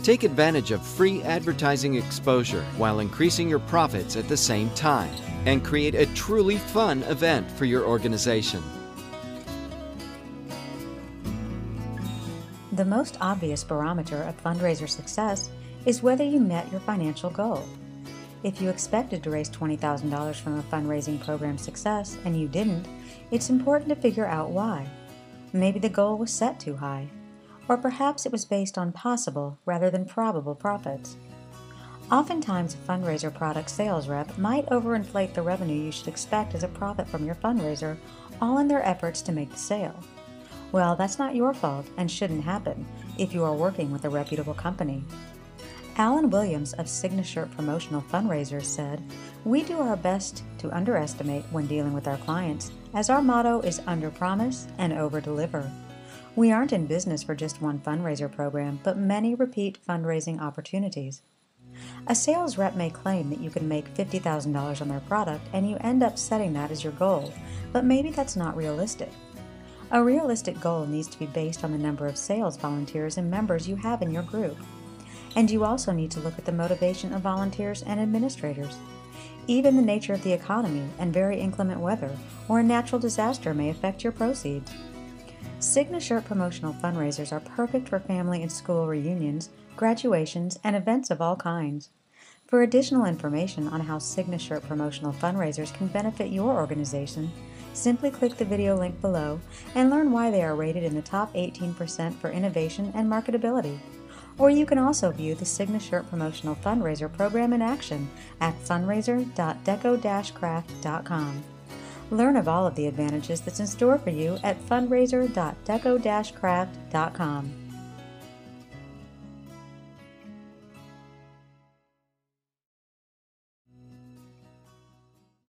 Take advantage of free advertising exposure while increasing your profits at the same time, and create a truly fun event for your organization. The most obvious barometer of fundraiser success is whether you met your financial goal. If you expected to raise $20,000 from a fundraising program success and you didn't, it's important to figure out why. Maybe the goal was set too high, or perhaps it was based on possible rather than probable profits. Oftentimes, a fundraiser product sales rep might overinflate the revenue you should expect as a profit from your fundraiser, all in their efforts to make the sale. Well, that's not your fault and shouldn't happen if you are working with a reputable company. Alan Williams of Signature Promotional Fundraisers said, "We do our best to underestimate when dealing with our clients, as our motto is under-promise and over-deliver. We aren't in business for just one fundraiser program, but many repeat fundraising opportunities." A sales rep may claim that you can make $50,000 on their product and you end up setting that as your goal, but maybe that's not realistic. A realistic goal needs to be based on the number of sales volunteers and members you have in your group. And you also need to look at the motivation of volunteers and administrators. Even the nature of the economy and very inclement weather or a natural disaster may affect your proceeds. Signature promotional fundraisers are perfect for family and school reunions, graduations, and events of all kinds. For additional information on how Signature promotional fundraisers can benefit your organization, simply click the video link below and learn why they are rated in the top 18% for innovation and marketability. Or you can also view the Signature Promotional Fundraiser program in action at fundraiser.deco-craft.com. Learn of all of the advantages that's in store for you at fundraiser.deco-craft.com.